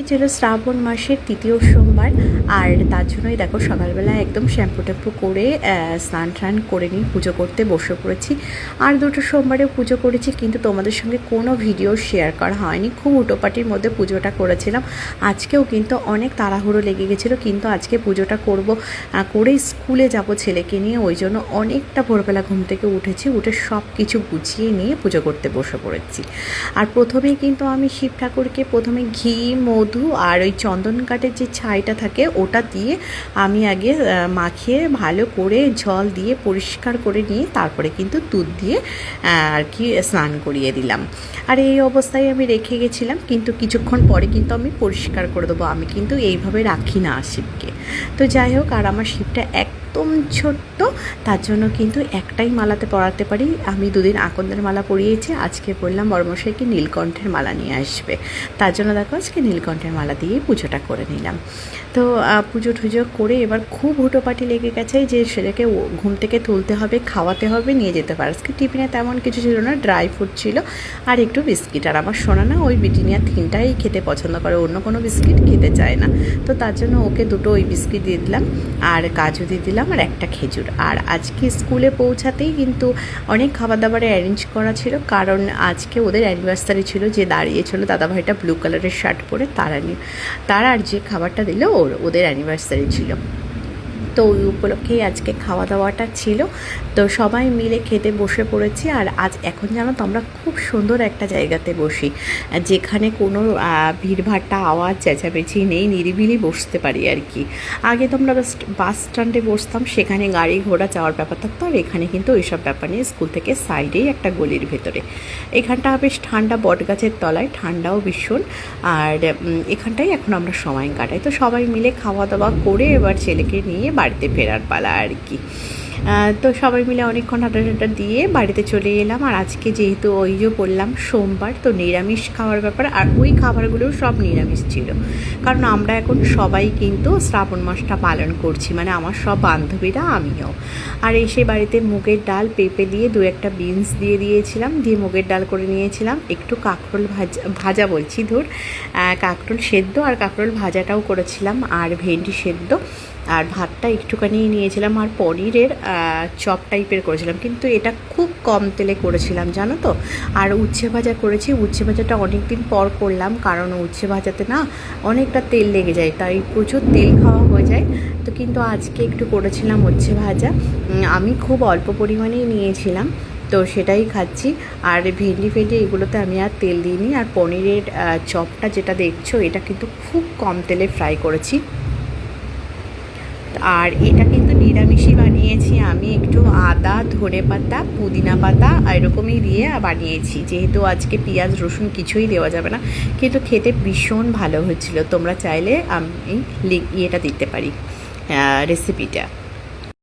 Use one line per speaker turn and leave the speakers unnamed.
ছিল শ্রাবণ মাসের তৃতীয় সোমবার। আর তার জন্যই দেখো সকালবেলা একদম শ্যাম্পু ট্যাম্পু করে স্নান টান করে নিয়ে পুজো করতে বসে পড়েছি। আর দুটো সোমবারেও পুজো করেছি, কিন্তু তোমাদের সঙ্গে কোনো ভিডিও শেয়ার করা হয়নি। খুব উটোপাটির মধ্যে পুজোটা করেছিলাম। আজকেও কিন্তু অনেক তাড়াহুড়ো লেগে গেছিলো, কিন্তু আজকে পুজোটা করে স্কুলে যাব ছেলেকে নিয়ে। ওই জন্য অনেকটা ভোরবেলা ঘুম থেকে উঠেছি, উঠে সব কিছু গুছিয়ে নিয়ে পুজো করতে বসে পড়েছি। আর প্রথমেই কিন্তু আমি শিব ঠাকুরকে প্রথমে ঘি, মধু আর ওই চন্দন কাঠের যে ছাইটা থাকে ওটা দিয়ে আমি আগে মাখিয়ে ভালো করে জল দিয়ে পরিষ্কার করে নিয়ে তারপরে কিন্তু দুধ দিয়ে আর কি স্নান করিয়ে দিলাম। আর এই অবস্থায় আমি রেখে গেছিলাম, কিন্তু কিছুক্ষণ পরে কিন্তু আমি পরিষ্কার করে দেবো। আমি কিন্তু এইভাবে রাখি না শিবকে। তো যাই হোক, আর আমার শিবটা একদম ছোট্ট, তার জন্য কিন্তু একটাই মালাতে পরাতে পারি। আমি দুদিন আকন্দের মালা পরিয়েছি, আজকে বললাম বড়মশাইকে নীলকণ্ঠের মালা নিয়ে আসবে। তার জন্য দেখো আজকে নীলকণ্ঠের মালা দিয়ে পুজোটা করে নিলাম। তো পুজো টুজো করে এবার খুব হুটোপাটি লেগে গেছে যে ছেলেকে ঘুম থেকে তুলতে হবে, খাওয়াতে হবে, নিয়ে যেতে পারে। আজকে টিফিনে তেমন কিছু ছিল না, ড্রাই ফ্রুট ছিল আর একটু বিস্কিট। আর আমার সোনা না ওই ব্রিটানিয়া থিনটাই খেতে পছন্দ করে, অন্য কোনো বিস্কিট খেতে চায় না। তো তার জন্য ওকে দুটো ওই বিস্কিট দিয়ে দিলাম আর কাজু দিয়ে দিলাম আর একটা খেজুর। আর আজকে স্কুলে পৌঁছাতেই কিন্তু অনেক খাবার দাবারে অ্যারেঞ্জ করা ছিল, কারণ আজকে ওদের অ্যানিভার্সারি ছিল। যে দাঁড়িয়েছিল দাদাভাইটা ব্লু কালারের শার্ট পরে, তার আর যে খাবারটা দিল ওদের অ্যানিভার্সারি ছিল। তো ওই উপলক্ষেই আজকে খাওয়া দাওয়াটা ছিল। তো সবাই মিলে খেতে বসে পড়েছি। আর আজ এখন জানো তো আমরা খুব সুন্দর একটা জায়গাতে বসি, যেখানে কোনো ভিড়ভাট্টা আওয়াজ চেঁচামেচি নেই, নিরিবিলি বসতে পারি আর কি। আগে তো আমরা বাস স্ট্যান্ডে বসতাম, সেখানে গাড়ি ঘোড়া যাওয়ার ব্যাপার থাকতো। আর এখানে কিন্তু ওইসব ব্যাপার নেই, স্কুল থেকে সাইডেই একটা গলির ভেতরে। এখানটা বেশ ঠান্ডা, বট গাছের তলায়, ঠান্ডাও ভীষণ। আর এখানটাই এখন আমরা সময় কাটাই। তো সবাই মিলে খাওয়া দাওয়া করে এবার ছেলেকে নিয়ে বাড়িতে ফেরার পালা আর কি। তো সবাই মিলে অনেকক্ষণ হাঁটা দিয়ে বাড়িতে চলে এলাম। আর আজকে যেহেতু ওই যে বললাম সোমবার, তো নিরামিষ খাওয়ার ব্যাপার। আর ওই খাবারগুলোও সব নিরামিষ ছিল, কারণ আমরা এখন সবাই কিন্তু শ্রাবণ মাসটা পালন করছি, মানে আমার সব বান্ধবীরা, আমিও। আর এসে বাড়িতে মুগের ডাল, পেঁপে দিয়ে দু একটা বিনস দিয়ে দিয়েছিলাম, দিয়ে মুগের ডাল করে নিয়েছিলাম। একটু কাঁকরোল ভাজা বলছি ধুর, কাঁকরোল সেদ্ধ আর কাঁকরোল ভাজাটাও করেছিলাম, আর ভেন্ডি সেদ্ধ। আর ভাতটা একটুখানি নিয়েছিলাম, আর পনিরের চপ টাইপের করেছিলাম, কিন্তু এটা খুব কম তেলে করেছিলাম জানো তো। আর উচ্ছে ভাজা করেছি। উচ্ছে ভাজাটা অনেক দিন পর করলাম, কারণ উচ্ছে ভাজাতে না অনেকটা তেল লেগে যায়, তাই প্রচুর তেল খাওয়া হয়ে যায়। তো কিন্তু আজকে একটু করেছিলাম উচ্ছে ভাজা। আমি খুব অল্প পরিমাণেই নিয়েছিলাম, তো সেটাই খাচ্ছি। আর ভেন্ডি এগুলোতে আমি আর তেল দিইনি। আর পনিরের চপটা যেটা দেখছো, এটা কিন্তু খুব কম তেলে ফ্রাই করেছি। আর এটা কিন্তু নিরামিষই বানিয়েছি আমি, একটু আদা, ধনেপাতা, পুদিনা পাতা এরকমই দিয়ে বানিয়েছি, যেহেতু আজকে পেঁয়াজ রসুন কিছুই দেওয়া যাবে না। কিন্তু খেতে ভীষণ ভালো হয়েছিল। তোমরা চাইলে আমি ইয়েটা দিতে পারি, রেসিপিটা।